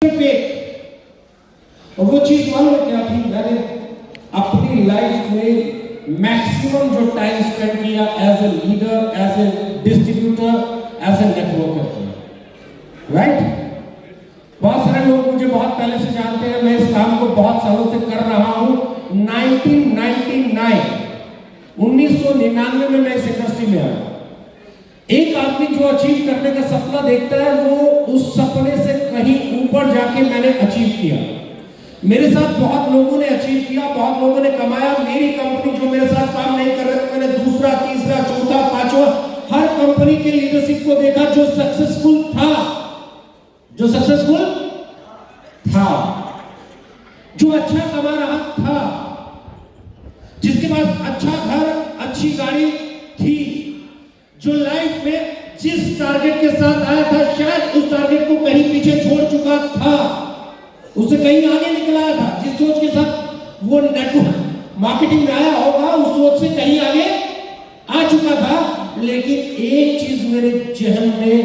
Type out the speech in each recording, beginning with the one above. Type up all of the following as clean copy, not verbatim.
और वो चीज मालूम है क्या थी? मैंने अपनी लाइफ में मैक्सिमम जो टाइम स्पेंड किया as a leader, as a distributor, as a networker किया। राइट? बहुत सारे लोग मुझे बहुत पहले से जानते हैं, मैं इस काम को बहुत सालों से कर रहा हूं। 1999 में मैं इस इंडस्ट्री में आया। एक आदमी जो अचीव करने का सपना देखता है, वो उस सपने से कहीं ऊपर जाके मैंने अचीव किया। मेरे साथ बहुत लोगों ने अचीव किया, बहुत लोगों ने कमाया। मेरी कंपनी जो मेरे साथ काम नहीं कर रहे थे, मैंने दूसरा, तीसरा, चौथा, पांचवा हर कंपनी के लीडरशिप को देखा जो सक्सेसफुल था, जो सक्सेसफुल था, जो अच्छा कमा रहा था, जिसके पास अच्छा घर, अच्छी गाड़ी थी, जो लाइफ में जिस टारगेट के साथ आया था शायद उस टारगेट को कहीं पीछे छोड़ चुका था, उससे कहीं आगे निकल आया था। जिस सोच के साथ वो नेटवर्क मार्केटिंग में आया होगा, उस सोच से कहीं आगे आ चुका था। लेकिन एक चीज मेरे जहन में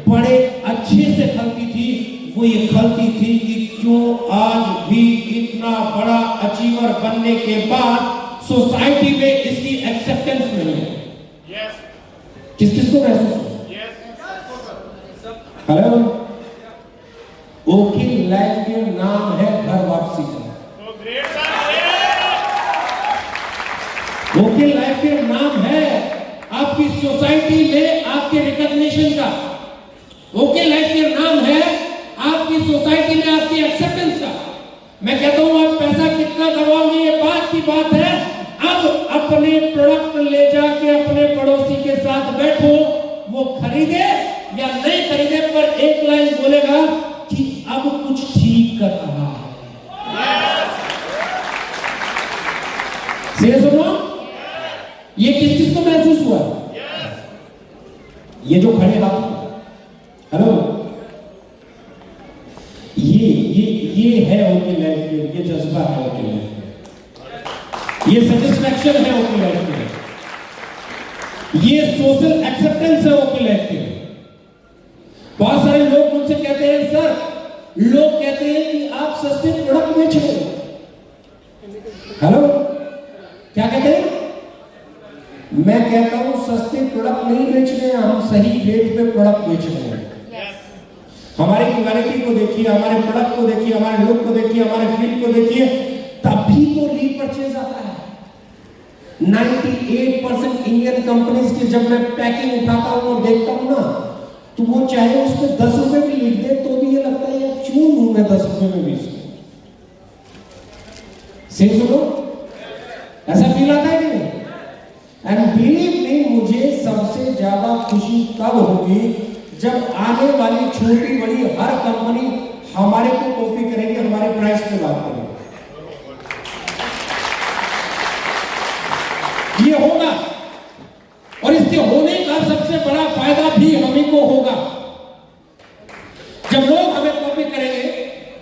बड़े अच्छे से खलती थी, वो ये खलती थी कि क्यों आज भी इतना बड़ा अचीवर बनने के बाद सोसाइटी में इसकी एक्सेप्टेंस नहीं है। किस किस को महसूस हो? हेलो, ओके लाइफ के नाम है घर वापसी का। ओके लाइफ के नाम है आपकी सोसाइटी में आपके रिकॉग्निशन का। ओके लाइफ के नाम है आपकी सोसाइटी में आपकी एक्सेप्टेंस का। मैं कहता हूं आप पैसा कितना कमाओगे ये बात की बात है। अब अपने प्रोडक्ट ले जाके अपने पड़ोसी के साथ बैठो, वो खरीदे या नहीं खरीदे, पर एक लाइन बोलेगा कि अब कुछ ठीक कर रहा है। से सुनो, ये किस किस को महसूस हुआ? ये जो खड़े बात, हेलो, ये है ओके लाइफ में, ये जज्बा है ओके लाइफ में, ये सेटिस्फैक्शन है ओके लाइफ में, ये सोशल एक्सेप्टेंस है ओके लाइफ में। बहुत सारे लोग मुझसे कहते हैं, सर लोग कहते हैं कि आप सस्ते प्रोडक्ट बेच रहे हो। हेलो, क्या कहते हैं? मैं कहता हूं सस्ते प्रोडक्ट नहीं बेच रहे हैं, हम सही रेट पे प्रोडक्ट बेच रहे हैं। हमारी क्वालिटी को देखिए, हमारे प्रोडक्ट को देखिए, हमारे लुक को देखिए, हमारे फील को देखिए, तभी तो रीपरचेज आता है। 98% इंडियन कंपनीज की जब मैं पैकिंग उठाता हूं और देखता हूं ना, तो वो चाहे उसमें 10 रुपए भी लिख दे तो भी ये लगता है यार क्यों लूं मैं 10 रुपए में भी इसको। सही सुनो, ऐसा फील आता है कि नहीं? एंड बिलीव मी, मुझे सबसे ज्यादा खुशी तब होगी जब आने वाली छोटी बड़ी हर कंपनी हमारे को कॉपी करेगी, हमारे प्राइस पे बात करेगी। ये होगा, और इसके होने का सबसे बड़ा फायदा भी हमें को होगा। जब लोग हमें कॉपी करेंगे,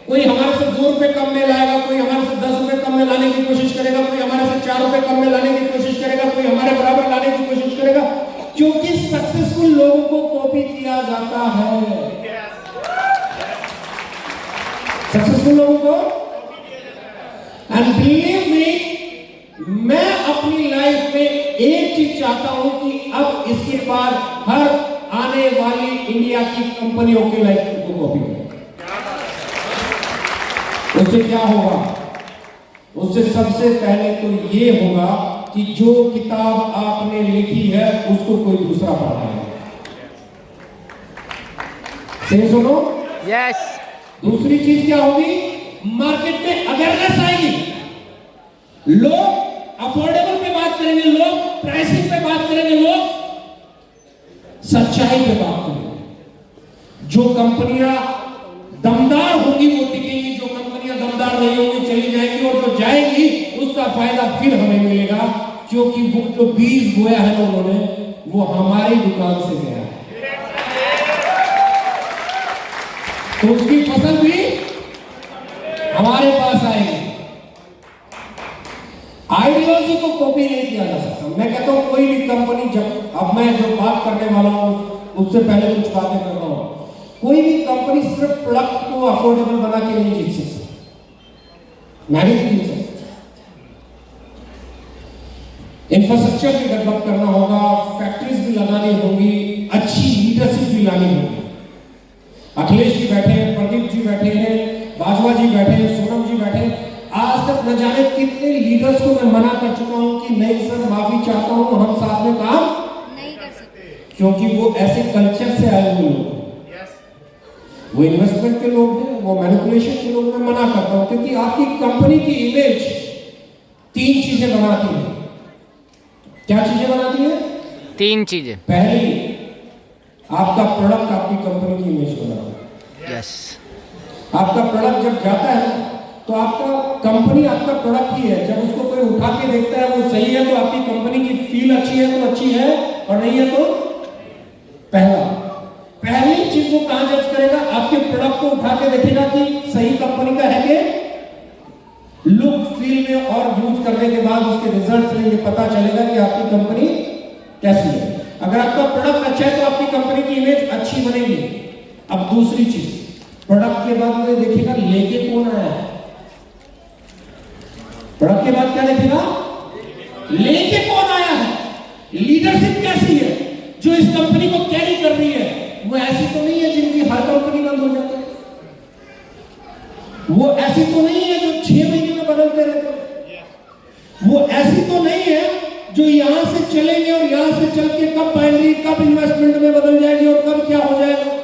कोई हमारे से 2 रुपए कम में लाएगा, कोई हमारे से 10 रुपए कम में लाने की कोशिश करेगा, कोई हमारे से 4 रुपए कम में लाने की कोशिश करेगा, कोई हमारे बराबर लाने की कोशिश करेगा, क्योंकि सक्सेसफुल लोगों को कॉपी किया जाता है। सक्सेसफुल लोगों को, एंड बिलीव मी, मैं अपनी लाइफ में एक चीज चाहता हूं कि अब इसके बाद हर आने वाली इंडिया की कंपनियों की लाइफ को कॉपी करें। उससे क्या होगा? उससे सबसे पहले तो ये होगा कि जो किताब आपने लिखी है उसको कोई दूसरा पढ़ाएगा। सही सुनो, यस। दूसरी चीज क्या होगी? मार्केट में अवेयरनेस आएगी। लोग अफोर्डेबल पे बात करेंगे, लोग प्राइसिंग पे बात करेंगे, लोग सच्चाई पे बात करेंगे। जो कंपनियां दमदार होंगी वो टिकेंगी, जो कंपनियां दमदार नहीं होंगी चली जाएंगी, और जो जाएंगी उसका फायदा फिर हमें मिलेगा, क्योंकि वो जो बीज बोया है ना उन्होंने, वो हमारी दुकान से गया है, तो उसकी फसल भी हमारे पास आएगी। आइडियोलॉजी को कॉपी नहीं किया जा सकता। मैं कहता हूं कोई भी कंपनी, जब अब मैं जो बात करने वाला हूं उससे पहले कुछ बातें कर रहा हूं, कोई भी कंपनी कंपनी सिर्फ प्रोडक्ट को अफोर्डेबल बना के नहीं जीत सकती, मैं भी जीत सकता। इंफ्रास्ट्रक्चर भी डेवलप करना होगा, फैक्ट्रीज भी लगानी होगी, अच्छी लीडरशिप भी लानी होगी। अखिलेश जी बैठे हैं, प्रदीप जी बैठे हैं, बाजवा जी बैठे हैं, सोनम जी बैठे हैं। आज तक न जाने कितने लीडर्स को मैं मना कर चुका हूं कि नहीं सर माफी चाहता हूं, हम साथ में काम नहीं कर सकते, क्योंकि वो ऐसे कल्चर से आए हुए लोग, वो इन्वेस्टमेंट के लोग हैं, वो मैनिपुलेशन के लोग। मैं मना करता हूं क्योंकि आपकी कंपनी की इमेज 3 चीजें बनाती है। क्या चीजें बनाती है? 3 चीजें। पहली, आपका प्रोडक्ट आपकी कंपनी की इमेज बनाता है। यस। आपका प्रोडक्ट जब जाता है तो आपका कंपनी आपका प्रोडक्ट ही है। जब उसको कोई उठा के देखता है वो सही है तो आपकी कंपनी की फील अच्छी है तो अच्छी है, और नहीं है तो पहली चीज वो कहां जज करेगा? आपके प्रोडक्ट को उठा के देखेगा कि सही कंपनी का है कि लुक फील में, और यूज करने के बाद उसके रिजल्ट से ये पता चलेगा कि आपकी कंपनी कैसी है। अगर आपका प्रोडक्ट अच्छा है तो आपकी कंपनी की इमेज अच्छी बनेगी। अब दूसरी चीज, प्रोडक्ट के बाद वो देखेगा लेके कौन आया है। प्रोडक्ट के बाद क्या देखेगा? लेके कौन आया है, लीडरशिप कैसी है जो इस कंपनी को कैरी कर रही है। वो ऐसी तो नहीं है जिनकी हर कंपनी बंद हो जाती है, वो ऐसी तो नहीं है जो 6 महीने में बदलते रहते हैं, वो ऐसी तो नहीं है जो यहां से चलेंगे और यहां से चल के कब आएंगे, कब इन्वेस्टमेंट में बदल जाएगी और कब क्या हो जाएगा।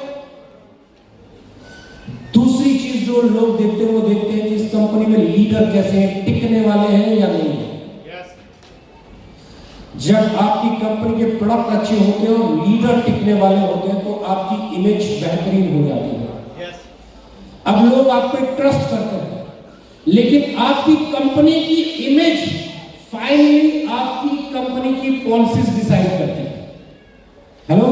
दूसरी चीज जो लोग देखते हैं वो देखते हैं कि इस कंपनी में लीडर कैसे हैं, टिकने वाले हैं या नहीं है। जब आपकी कंपनी के प्रोडक्ट अच्छे होते हैं और लीडर टिकने वाले होते हैं तो आपकी इमेज बेहतरीन हो जाती है। अब लोग आप पे ट्रस्ट करते हैं, लेकिन आपकी कंपनी की इमेज फाइनली आपकी कंपनी की पॉलिसीज डिसाइड करती है। हेलो,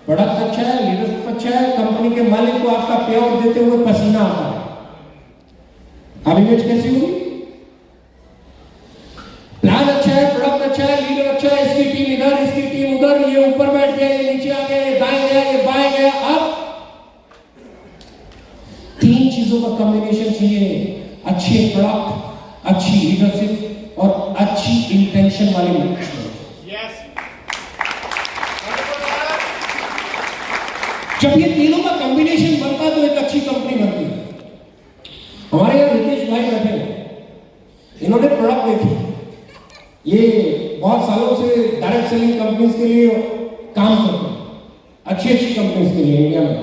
प्रोडक्ट अच्छा है, लीडरशिप अच्छा है, कंपनी के मालिक को आपका पे आउट देते हुए पसीना आता है, अब इमेज कैसी होगी? प्लान अच्छा है, प्रोडक्ट अच्छा है, लीडर अच्छा है, इसकी टीम इधर, इसकी टीम उधर, ये ऊपर बैठ गया, ये नीचे आ गया, ये दाएं गया, ये बाएं गया। अब 3 चीजों का कॉम्बिनेशन चाहिए, अच्छे प्रोडक्ट, अच्छी लीडरशिप और अच्छी इंटेंशन वाली मैनेजमेंट। जब ये तीनों का कॉम्बिनेशन बनता है तो एक अच्छी कंपनी बनती है। हमारे यहाँ रितेश भाई बैठे हैं, इन्होंने प्रोडक्ट देखे, ये बहुत सालों से डायरेक्ट सेलिंग कंपनीज के लिए काम करते हैं, अच्छी कंपनीज के लिए इंडिया में।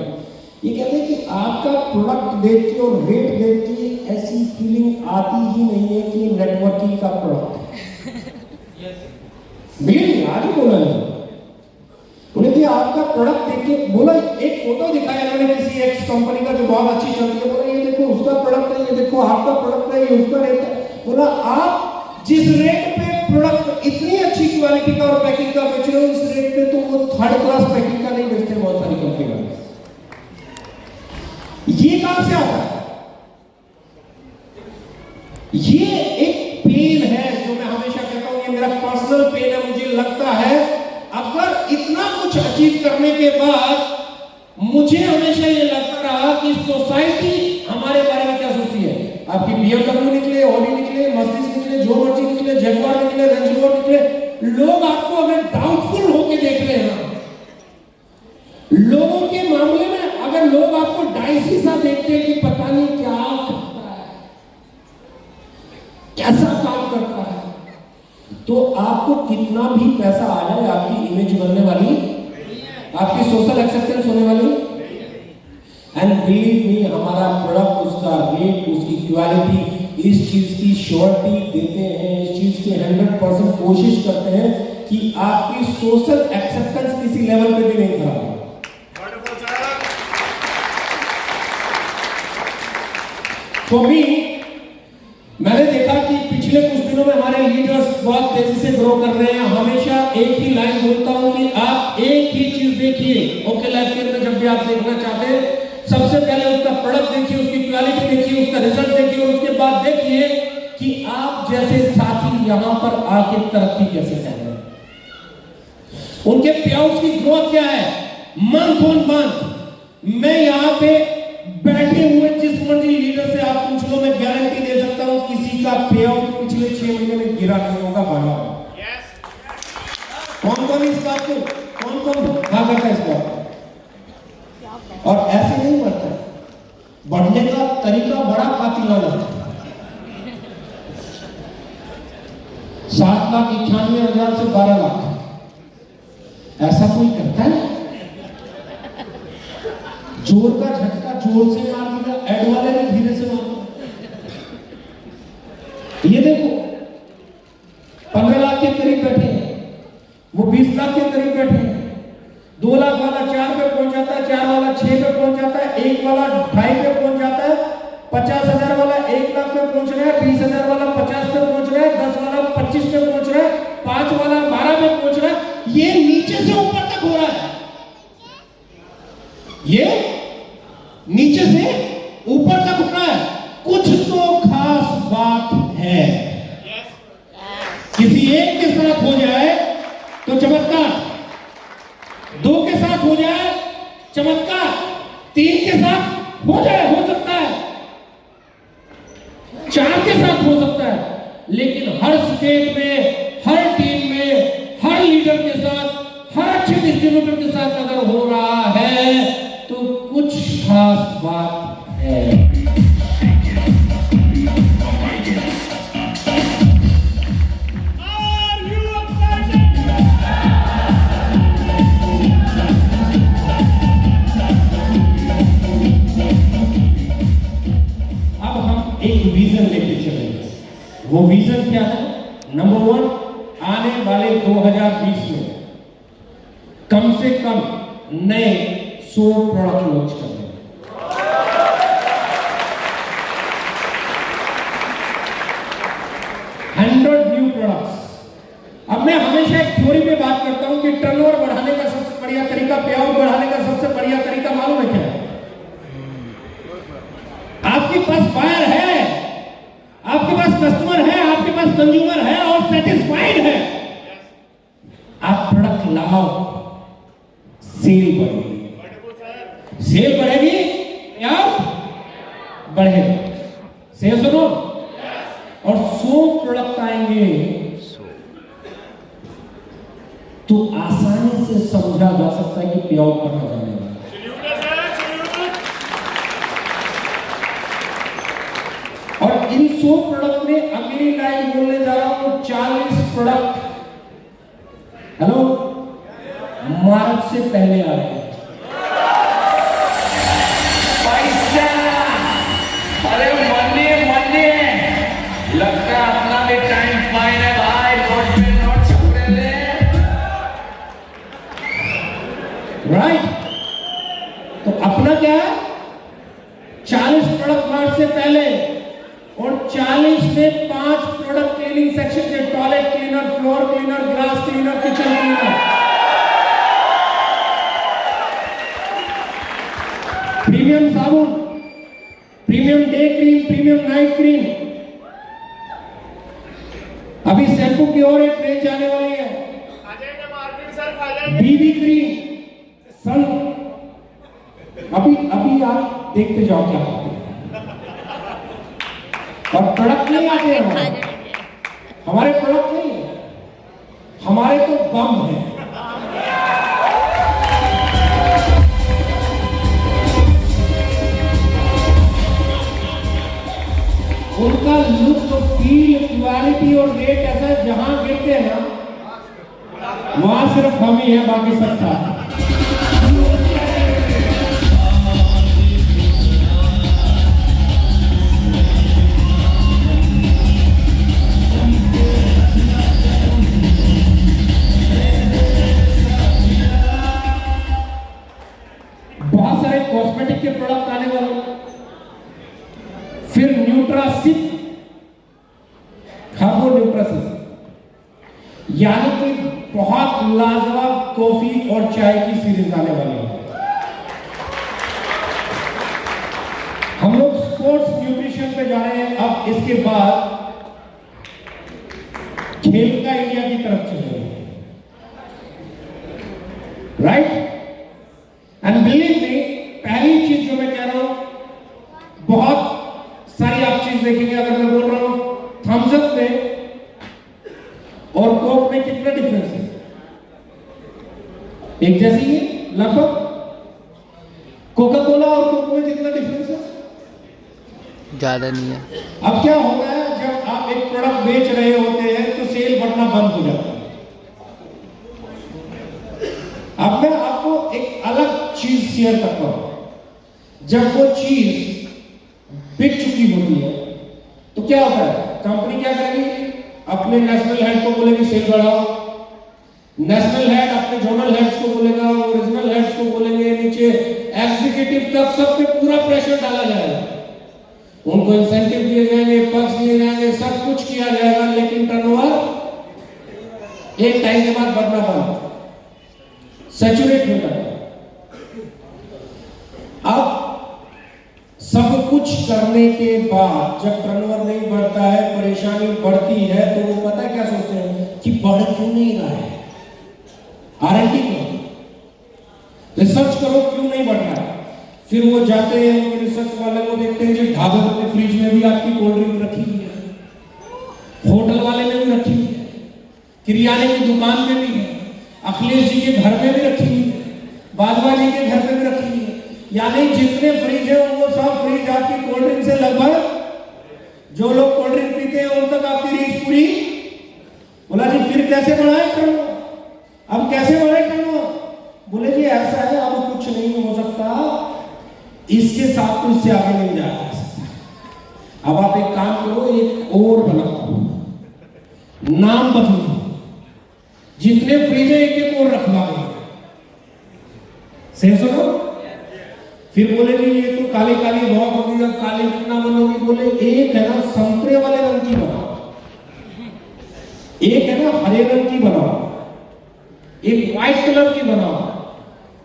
ये कहते हैं कि आपका प्रोडक्ट देख के और रेट देख के ऐसी फीलिंग आती ही नहीं है कि नेटवर्किंग का प्रोडक्ट है। भैया आज ही बोला है, उन्हें कि आपका प्रोडक्ट देख के बोला, एक फोटो दिखाया इन्होंने किसी एक्स कंपनी का जो बहुत अच्छी चलती है, बोला ये देखो उसका प्रोडक्ट है, ये देखो आपका प्रोडक्ट है, ये उसका रेट है। बोला आप जिस रेट पे प्रोडक्ट इतनी अच्छी क्वालिटी का और पैकिंग का बेच रहे हो, उस रेट पे तो वो 3rd क्लास पैकिंग का नहीं बेचते बहुत सारी कंपनी वाले। ये कहां से आता है? ये एक पेन है जो मैं हमेशा कहता हूं, ये मेरा पर्सनल पेन है। मुझे लगता है अगर इतना कुछ अचीव करने के बाद मुझे हमेशा ये लगता रहा कि सोसाइटी हमारे बारे में क्या सोचती है। आपकी BMW निकले, ऑडी निकले, मर्सिडीज निकले, जो मर्जी निकले, जगुआर निकले, रेंज रोवर निकले, लोग आपको अगर डाउटफुल होके देख रहे हैं ना, लोगों के मामले में अगर लोग आपको डाइसी सा देखते हैं कि पता नहीं क्या करता है, कैसा काम करता है, तो आपको कितना भी पैसा आ जाए आपकी इमेज बनने वाली, आपकी सोशल एक्सेप्टेंस होने वाली। एंड बिलीव मी, हमारा प्रोडक्ट, उसका रेट, उसकी क्वालिटी, इस चीज की श्योरिटी देते हैं, इस चीज की 100% कोशिश करते हैं कि आपकी सोशल एक्सेप्टेंस किसी लेवल पे भी नहीं खराब हो। तो भी मैंने देखा कि पिछले कुछ दिनों में हमारे लीडर्स बहुत तेजी से ग्रो कर रहे हैं। हमेशा एक ही लाइन बोलता हूं कि आप एक ही चीज देखिए ओके लाइफ के अंदर, जब भी आप देखना चाहते हैं, सबसे पहले उसका प्रोडक्ट देखिए, उसकी क्वालिटी देखिए, उसका रिजल्ट देखिए, और उसके बाद देखिए कि आप जैसे साथी यहां पर आके तरक्की कैसे कर रहे हैं, उनके पेआउट्स की ग्रोथ क्या है मंथ ऑन मंथ। मैं यहां पे बैठे हुए जिस मर्जी लीडर से आप पूछ लो, मैं गारंटी दे सकता हूं किसी का पे आउट पिछले 6 महीने में गिरा नहीं होगा, बढ़ा होगा। कौन कौन इस बात को कौन हाँ करता है इस बात? और ऐसे नहीं बढ़ता, बढ़ने का तरीका बड़ा कातिलाना है। 7,91,000 से 12 लाख, ऐसा कोई करता है? जोर का झटका जोर से मार दिया, एड वाले ने धीरे से मार। ये देखो 15 लाख के करीब बैठे हैं, वो 20 लाख के करीब बैठे हैं। 2 लाख वाला 4 पे पहुंच जाता है, 4 वाला 6 पे पहुंच जाता है, 1 वाला 2.5 पे पहुंच जाता है, 50,000 वाला 1 लाख पे पहुंच रहा है, 20,000 वाला 50 पे पहुंच रहा है, 10 वाला 25 पे पहुंच रहा है, 5 वाला 12 पे पहुंच रहा है। ये नीचे से ऊपर तक हो रहा है, ये नीचे से ऊपर तक हो रहा है। कुछ तो खास बात है। किसी एक के साथ हो जाए तो चमत्कार, 2 के साथ हो जाए चमत्कार, 3 के साथ हो जाए, हो सकता है 4 के साथ हो सकता है, लेकिन हर स्टेट में, हर टीम में, हर लीडर के साथ, हर अच्छे डिस्ट्रीब्यूटर के साथ अगर हो रहा है तो कुछ खास बात है। एक विजन लेके चलेंगे। वो विजन क्या है? नंबर 1, आने वाले 2020 में कम से कम नए 100 प्रोडक्ट लॉन्च करने। 100 न्यू प्रोडक्ट्स। अब मैं हमेशा एक थ्योरी पे बात करता हूं कि टर्नओवर बढ़ाने का सबसे बढ़िया तरीका, पे आउट बढ़ाने का सबसे बढ़िया तरीका मालूम है क्या है? आपके पास बायर है, आपके पास कस्टमर है, आपके पास कंज्यूमर है और सेटिस्फाइड है, आप प्रोडक्ट लाओ, सेल बढ़ेगी। सेल बढ़ेगी या बढ़ेगा? सेल सुनो, और 100 प्रोडक्ट आएंगे तो आसानी से समझा जा सकता है कि पे आउट कहां जाने वाला है। और इन 100 प्रोडक्ट में अगली लाइन बोलने जा रहा हूं 40 प्रोडक्ट हेलो मार्च से पहले आ रहे हैं। अरे मन्नी लगता है अपना भी टाइम फाइन है भाई, नोट पे नोट छपड़े ले। राइट, तो अपना क्या है? 40 प्रोडक्ट मार्च से पहले, और 40 में 5 प्रोडक्ट क्लीनिंग सेक्शन के, toilet cleaner, floor cleaner, glass cleaner, kitchen cleaner, premium साबुन, premium day cream, premium night cream. अभी शैम्पू की और एक रेंज आने वाली है, बीबी क्रीम, सन। अभी आप देखते जाओ क्या करते हैं। और प्रोडक्ट नहीं आते हैं हमारे प्रोडक्ट नहीं है, हमारे तो बम है। उनका लुक, फील, क्वालिटी और रेट ऐसा है, जहां गिरते हैं ना वहां सिर्फ हम ही है, बाकी सब था। बहुत सारे कॉस्मेटिक के प्रोडक्ट आने वाले, फिर न्यूट्रासिप, खाबो न्यूट्रासिप, यानी कि बहुत लाजवाब कॉफी और चाय की सीरीज आने वाली है। हम लोग स्पोर्ट्स न्यूट्रिशन पे जा रहे हैं। अब इसके बाद खेल का इंडिया की तरफ चलेंगे, राइट? एंड बिलीव मी, पहले देखेंगे, अगर मैं बोल रहा हूं थम्स अप में और कोक में कितना डिफरेंस है? एक जैसी है लगभग। कोका कोला और कोक में कितना डिफरेंस है? ज्यादा नहीं है। अब क्या होता है, जब आप एक प्रोडक्ट बेच रहे होते हैं तो सेल बढ़ना बंद हो जाता है। अब मैं आपको एक अलग चीज शेयर करता हूं। जब वो चीज बिक चुकी होती है तो क्या होता है, कंपनी क्या करेगी? अपने नेशनल हेड को बोलेगी सेल बढ़ाओ, नेशनल हेड अपने जोनल हेड्स को बोलेगा, ओरिजिनल हेड्स को बोलेंगे, नीचे एग्जीक्यूटिव तक सब पे पूरा प्रेशर डाला जाएगा, उनको इंसेंटिव दिए जाएंगे, पक्ष दिए जाएंगे, सब कुछ किया जाएगा, लेकिन टर्नओवर एक टाइम के बाद बढ़ना बंद, सैचुरेट होता है। अब सब कुछ करने के बाद जब टर्नओवर नहीं बढ़ता है, परेशानी बढ़ती है, तो वो पता है क्या सोचते हैं कि बढ़ क्यों नहीं रहा है। आरएनडी करो, रिसर्च करो क्यों नहीं बढ़ रहा है। फिर वो जाते हैं उनके रिसर्च वाले को देखते हैं जी ढाबे के फ्रिज में भी आपकी कोल्ड ड्रिंक रखी हुई है, होटल वाले में भी रखी हुई है, किरियाने की दुकान में भी है, अखिलेश जी के घर में भी रखी हुई है, बाजवा जी के घर में भी रखी हुई है। यानी जितने फ्रिज है वो सब फ्रिज आपकी कोल्ड ड्रिंक से लगभग, जो लोग कोल्ड ड्रिंक पीते हैं उन तक आपकी रीच पूरी। बोला जी फिर कैसे बढ़ाए टर्नओवर, अब कैसे बढ़ाए टर्नओवर? बोले जी ऐसा है, अब कुछ नहीं हो सकता, इसके साथ तो इससे आगे नहीं जा सकता। अब आप एक काम करो, एक और बनाओ, नाम बदलो, जितने फ्रिज है एक एक और रखवा दो। सही सुनो। फिर बोले जी ये तो काली काली बहुत होगी, अब काली कितना बनोगी? बोले एक है ना संतरे वाले रंग की बनाओ, एक है ना हरे रंग की बनाओ, एक व्हाइट कलर की बनाओ।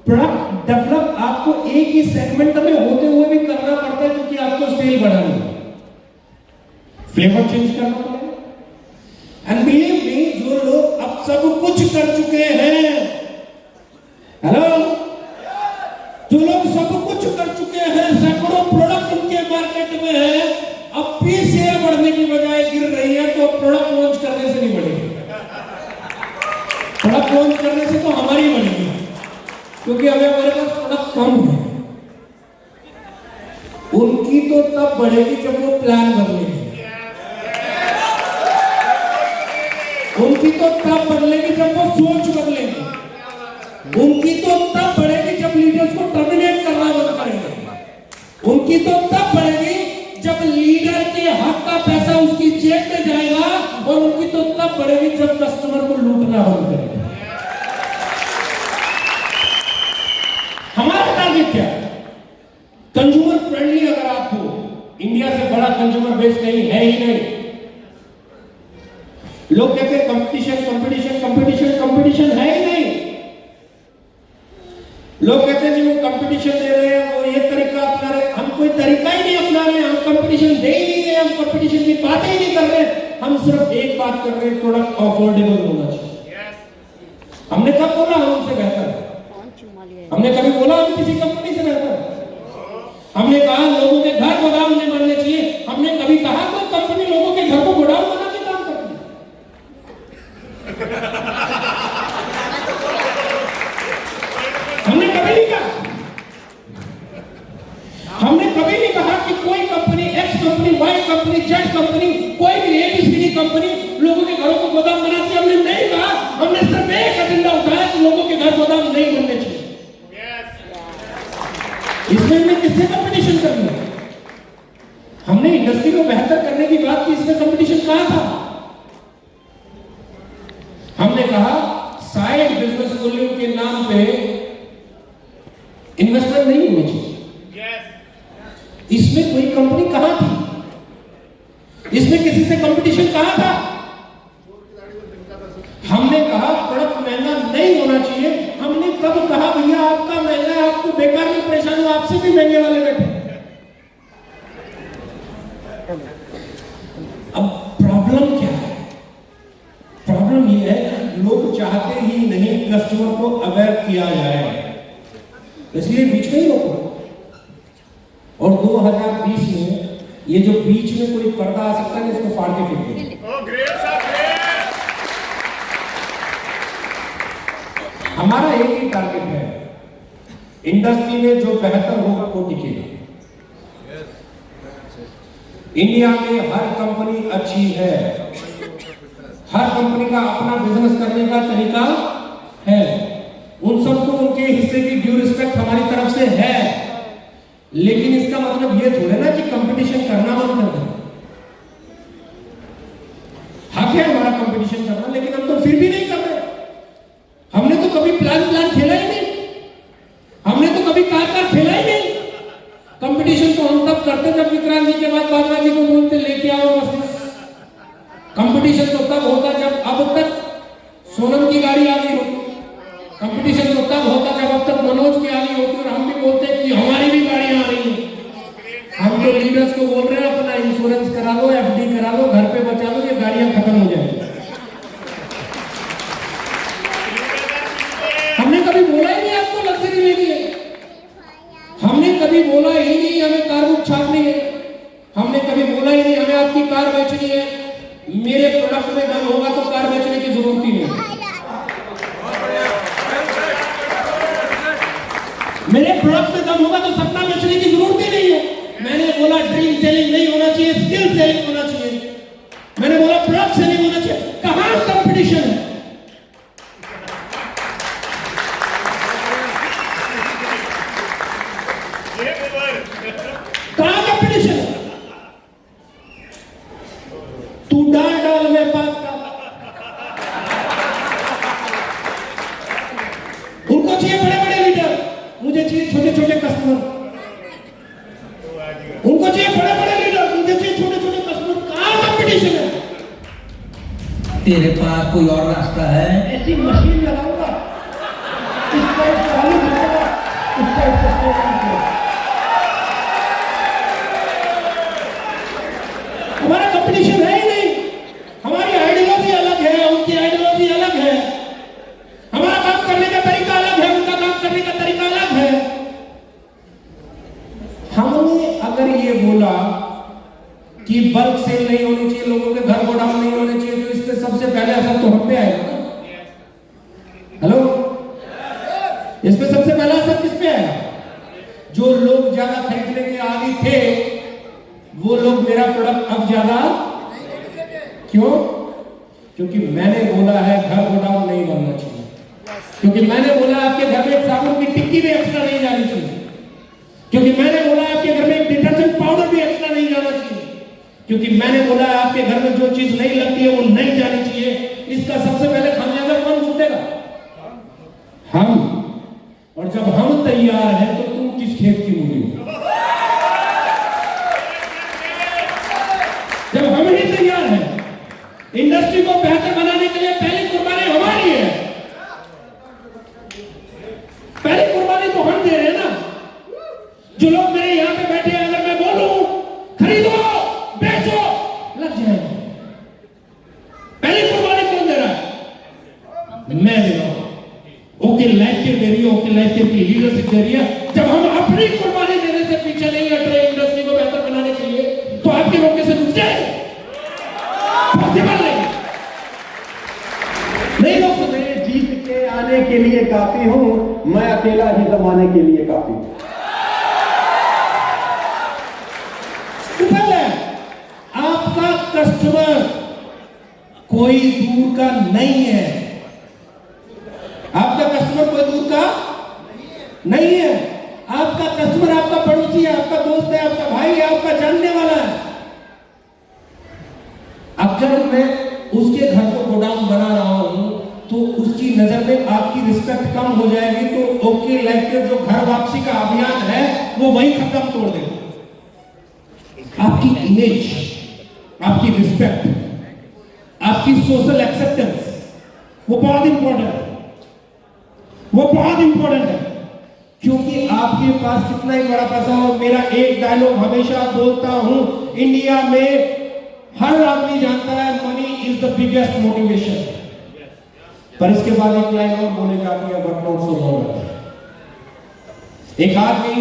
प्रोडक्ट डेवलप आपको एक ही सेगमेंट में होते हुए भी करना पड़ता है, क्योंकि आपको सेल बढ़ानी है, फ्लेवर चेंज करना पड़ेगा। एंड बिलीव मी, जो लोग अब सब कुछ कर चुके हैं, हेलो, जो लोग सब कुछ कर चुके हैं, सैकड़ों प्रोडक्ट उनके मार्केट में है, अब भी शेयर बढ़ने की बजाय गिर रही है, तो प्रोडक्ट लॉन्च करने से नहीं बढ़ेगी। प्रोडक्ट लॉन्च करने से तो हमारी बढ़ेगी, क्योंकि अभी हमारे पास प्रोडक्ट कम है। उनकी तो तब बढ़ेगी जब वो प्लान बदलेगी, उनकी तो तब बदलेगी जब वो सोच बदलेगी, उनकी तो तब बढ़ेगी जब लीडर्स को टर्मिनेट करना बंद करेंगे, उनकी तो तब बढ़ेगी जब लीडर के हक का पैसा उसकी जेब में जाएगा, और उनकी तो तब बढ़ेगी जब कस्टमर को लूटना बंद करेगा। हमारा टारगेट क्या है? कंज्यूमर फ्रेंडली अगर आप हो, इंडिया से बड़ा कंज्यूमर बेस कहीं है ही नहीं। लोग कहते हैं कंपटीशन कंपटीशन कंपटीशन कंपटीशन, है ही नहीं। लोग कहते हैं जी वो कंपटीशन दे रहे हैं, वो ये तरीका अपना रहे, हम कोई तरीका ही नहीं अपना रहे, हम कंपटीशन दे ही नहीं रहे, हम कंपटीशन की बात ही नहीं कर रहे, हम सिर्फ एक बात कर रहे हैं, प्रोडक्ट अफोर्डेबल होना चाहिए। हमने कब बोला हम उनसे बेहतर है? हमने कभी बोला हम किसी कंपनी से बेहतर है? हमने कहा लोगों के घर गोदाम नहीं बनने चाहिए, हमने कभी कहा कोई कंपनी लोगों के घर को गोदाम बना के काम करती है? हमने कभी नहीं कहा, हमने कभी नहीं कहा कि कोई company X company Y company Z company कोई भी एबीसीडी कंपनी लोगों के घरों को गोदाम बनाती है। हमने नहीं कहा, हमने सिर्फ एक एजेंडा उठाया कि लोगों के घर गोदाम नहीं बनने चाहिए। इसमें हमने किससे कंपटीशन करनी है? हमने इंडस्ट्री को बेहतर करने की बात की, इसमें कंपटीशन कहां था? हमने कहा साइड बिजनेस वॉल्यूम के नाम पे इन्वेस्टमेंट नहीं होनी चाहिए। इसमें कोई कंपनी कहां थी? इसमें किसी से कंपटीशन कहां था? हमने कहा प्रोडक्ट महंगा नहीं होना चाहिए। हमने कब कहा भैया आपका महंगा है, आपको बेकार में परेशान हो, आपसे भी महंगे वाले बैठे। अब प्रॉब्लम क्या है? प्रॉब्लम ये है लोग चाहते ही नहीं कस्टमर को अवेयर किया जाए, इसलिए बीच में ही लोग। और 2020 में ये जो बीच में कोई पर्दा आ सकता है ना, इसको फाड़ के फेंक देंगे। हमारा एक ही टारगेट है, इंडस्ट्री में जो बेहतर होगा वो टिकेगा। इंडिया में हर कंपनी अच्छी है, हर कंपनी का अपना बिजनेस करने का तरीका है, उन सबको उनके हिस्से की ड्यू रिस्पेक्ट हमारी तरफ से है, लेकिन इसका मतलब ये थोड़ा ना कि कंपटीशन करना बंद कर दें। हक है हमारा कंपटीशन करना, लेकिन हम तो फिर भी नहीं कर रहे। हमने तो कभी प्लान खेला ही नहीं, हमने तो कभी कार खेला ही नहीं। कंपटीशन तो हम तब करते जब विक्रांत जी के बाद बाबा जी को बोलते लेके आओ बस। कंपटीशन तो तब होता जब अब तक सोनम की गाड़ी आ गई होती, कंपटीशन तो तब होता जब अब तक मनोज की आ गई होती और हम भी बोलते कि हमारी भी गाड़ी आ रही है। हम तो लीडर्स को बोल रहे हैं अपना इंश्योरेंस करा लो, एफडी करा लो, घर पे बचा लो, ये गाड़ियां खत्म हो जाएंगी। हमने कभी बोला ही नहीं आपको लग्जरी लेनी है, हमने कभी बोला ही नहीं हमें कार बुक छापनी है, हमने कभी बोला ही नहीं हमें आपकी कार बेचनी है। मेरे प्रोडक्ट में दम होगा तो कार बेचने की जरूरत ही नहीं। मेरे प्रोडक्ट में दम होगा तो सपना बेचने की जरूरत ही नहीं है। मैंने बोला ड्रीम सेलिंग नहीं होना चाहिए, स्किल सेलिंग होना चाहिए। मैंने बोला प्रोडक्ट सेलिंग होना चाहिए। कहां कंपटीशन है? कहां कंपटीशन है? तू डाल में बात कर। उनको चाहिए बड़े बड़े लीडर, मुझे चाहिए छोटे छोटे कस्टमर। उनको चाहिए बड़े बड़े लीडर, मुझे चाहिए छोटे छोटे कस्टमर। कहां कंपटीशन है? तेरे पास कोई और रास्ता है? ऐसी मशीन लगाऊंगा, इसका चालू करूंगा, इसका हमारा कंपटीशन है ही नहीं। हमारी आइडियोलॉजी अलग है, उनकी आइडियोलॉजी अलग है, हमारा काम करने का तरीका अलग है, उनका काम करने का तरीका अलग है। हमने अगर ये बोला कि बल्क सेल नहीं होनी चाहिए, लोगों के घर गोडाउन नहीं होने चाहिए, तो इससे सबसे पहले असर तो हम पे आएगा ना। हेलो, इस पे सबसे पहला असर किस पे आएगा? जो लोग ज्यादा खरीदने के आदी थे वो लोग मेरा प्रोडक्ट अब ज्यादा क्यों? क्योंकि मैंने बोला है घर गोडाउन नहीं बनना चाहिए, क्योंकि मैंने बोला आपके घर में एक साबुन की टिक्की भी एक्स्ट्रा नहीं जानी चाहिए, क्योंकि मैंने बोला आपके घर में एक डिटर्जेंट पाउडर भी एक्स्ट्रा नहीं जाना चाहिए, क्योंकि मैंने बोला आपके घर में जो चीज नहीं लगती है वो नहीं जानी चाहिए। इसका सबसे पहले खामियाजा कौन भुगतेगा? हम। और जब हम तैयार हैं तो तुम किस खेत की मूली हो? जब हम ही तैयार हैं, इंडस्ट्री को बेहतर बनाने के लिए पहली कुर्बानी हमारी है। पहली कुर्बानी तो हम दे रहे हैं ना। जो लोग मेरे यहां पे बैठे हैं, अगर मैं बोलूं खरीदो बेचो, लग जाएंगे। पहली कुर्बानी कौन दे रहा है? मैं दे रहा हूं। ओके लाइफ के दे रही है, ओके लाइफ के लीडरशिप दे रही है। जब हम अपनी कुर्बानी देने से पीछे नहीं हट रहे इंडस्ट्री को बेहतर बनाने के लिए, तो आपके मौके से रुक जाएंगे। पॉसिबल नहीं लोग सकते। जीत के आने के लिए काफी हूं, मैं अकेला ही जमाने के लिए काफी हूं। आपका कस्टमर कोई दूर का नहीं है, आपका कस्टमर कोई दूर का नहीं है। आपका कस्टमर आपका पड़ोसी है, आपका दोस्त है, आपका भाई है, आपका जानने वाला है। अगर मैं उसके घर को गोडाउन बना रहा हूं तो उसकी नजर में आपकी रिस्पेक्ट कम हो जाएगी, तो ओके लाइफ के जो घर वापसी का अभियान है वो वही खत्म तोड़ देगा। आपकी इमेज, आपकी रिस्पेक्ट, आपकी सोशल एक्सेप्टेंस, वो बहुत इंपॉर्टेंट है, वो बहुत इंपॉर्टेंट है। क्योंकि आपके पास कितना ही बड़ा पैसा हो, मेरा एक डायलॉग हमेशा बोलता हूं, इंडिया में हर आदमी जानता है money is the biggest motivation. पर इसके बाद एक लाइन और बोले जाती है, बट नॉट सो मच। एक आदमी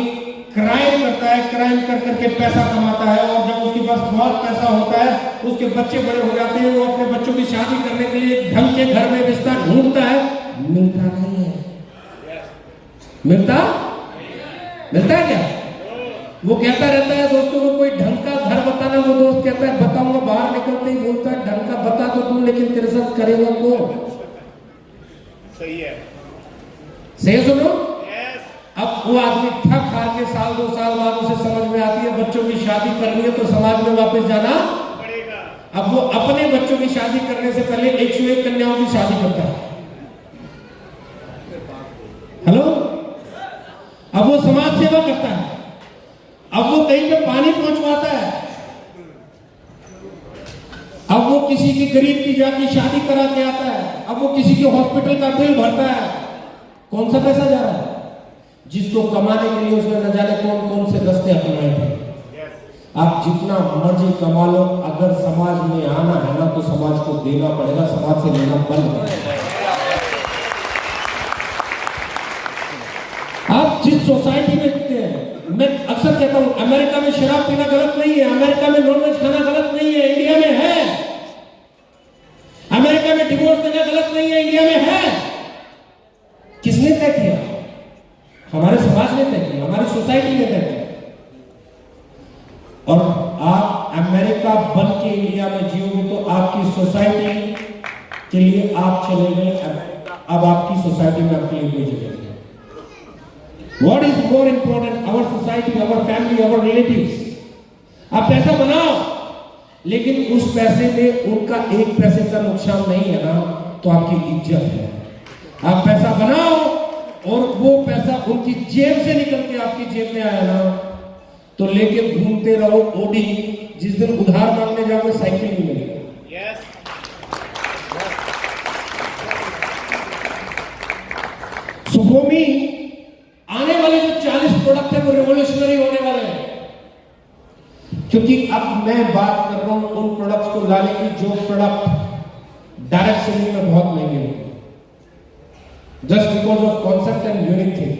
क्राइम करता है, क्राइम कर करके पैसा कमाता है, और जब उसके पास बहुत पैसा होता है, उसके बच्चे बड़े हो जाते हैं, वो अपने बच्चों की शादी करने के लिए एक ढंग के घर में रिश्ता ढूंढता है, मिलता नहीं है। मिलता है क्या? वो कहता रहता है दोस्तों को कोई ढंग का घर बताना, वो दोस्त कहता है बताऊंगा, बाहर निकलते ही बोलता है ढंग का बता तो तुम, लेकिन तेरे साथ करेगा कौन? सही है। सही सुनो। अब वो आदमी थक हार के साल 2 साल बाद उसे समझ में आती है बच्चों की शादी करनी है तो समाज में वापस जाना पड़ेगा। अब वो अपने बच्चों की शादी करने से पहले 101 कन्याओं की शादी करता है। हेलो, अब वो समाज सेवा करता है, अब वो कहीं पे पानी पहुंचवाता है, अब वो किसी की गरीब की जाके शादी करा के आता है, अब वो किसी के हॉस्पिटल का बिल भरता है। कौन सा पैसा जा रहा है? जिसको कमाने के लिए उसने न जाने कौन कौन से रास्ते अपनाए थे। आप जितना मर्जी कमा लो, अगर समाज में आना है ना तो समाज को देना पड़ेगा, समाज से लेना बंद करेगा। आप जिस सोसाइटी में रहते हैं, मैं अक्सर कहता हूं अमेरिका में शराब पीना गलत नहीं है, अमेरिका में नॉनवेज खाना गलत नहीं है, इंडिया में है। अमेरिका में डिवोर्स देना गलत नहीं है, इंडिया में है। किसने तय किया? हमारे समाज ने तय किया, हमारी सोसाइटी ने तय किया। और आप अमेरिका बन के इंडिया में जियोगे तो आपकी सोसाइटी के लिए आप चले गए, अब आपकी सोसाइटी में आपके लिए कोई जगह नहीं। What is more important? Our society, our family, our relatives. आप पैसा बनाओ, लेकिन उस पैसे में उनका 1 पैसे का नुकसान नहीं है ना, तो आपकी इज्जत है। आप पैसा बनाओ और वो पैसा उनकी जेब से निकल के आपकी जेब में आया ना, तो लेके घूमते रहो ओडी, जिस दिन उधार मांगने जाओगे साइकिल नहीं मिलेगा। सुफोमी आने वाले जो 40 प्रोडक्ट है वो रिवोल्यूशनरी होने वाले हैं, क्योंकि अब मैं बात कर रहा हूं उन प्रोडक्ट्स को लाने की जो प्रोडक्ट डायरेक्ट सेलिंग में बहुत महंगे होते हैं, just because of concept and unique thing.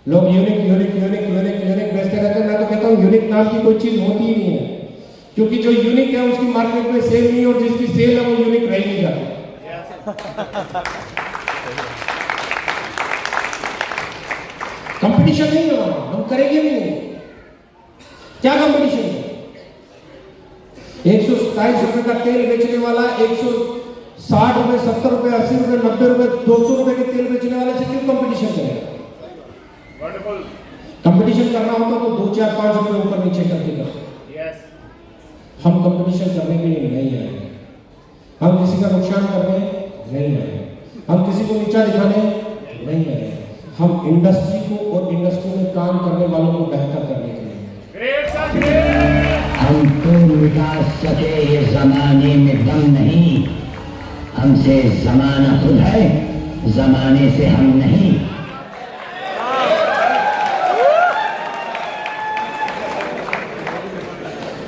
लोग unique unique unique unique unique बेचते रहते हैं। मैं तो कहता हूं यूनिक नाम की कोई चीज होती ही नहीं है, क्योंकि जो यूनिक है उसकी मार्केट में सेल नहीं, और जिसकी सेल है वो यूनिक रह नहीं जाती। कंपटीशन नहीं है, हम करेंगे भी नहीं। क्या कंपटीशन है? 127 रुपए का तेल बेचने वाला 160 रुपए, 70 रुपए, 80 रुपए, 90 रुपए, 200 रुपए के तेल बेचने वाले से क्यों कंपटीशन करेगा? कंपटीशन करना होता तो 2, 4, 5 रुपए ऊपर नीचे करके करते। हम कंपटीशन करने के लिए नहीं आए, हम किसी का नुकसान करने नहीं आए, हम किसी को नीचा दिखाने नहीं आए, हम इंडस्ट्री को और इंडस्ट्री में काम करने वालों को बेहतर करने के लिए। हमको मिटा सके ये जमाने में दम नहीं, हमसे जमाना खुद है, जमाने से हम नहीं।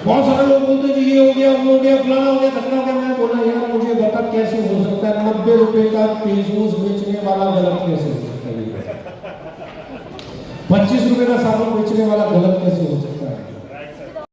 बहुत सारे लोग बोलते हैं ये हो गया, वो हो गया, फलाना हो गया, धक्का हो गया। मैं बोला यार मुझे बता कैसे हो सकता है 90 रुपए का फेसवॉश बेचने वाला गलत कैसे हो सकता है? 25 रुपए का साबुन बेचने वाला गलत कैसे हो सकता है?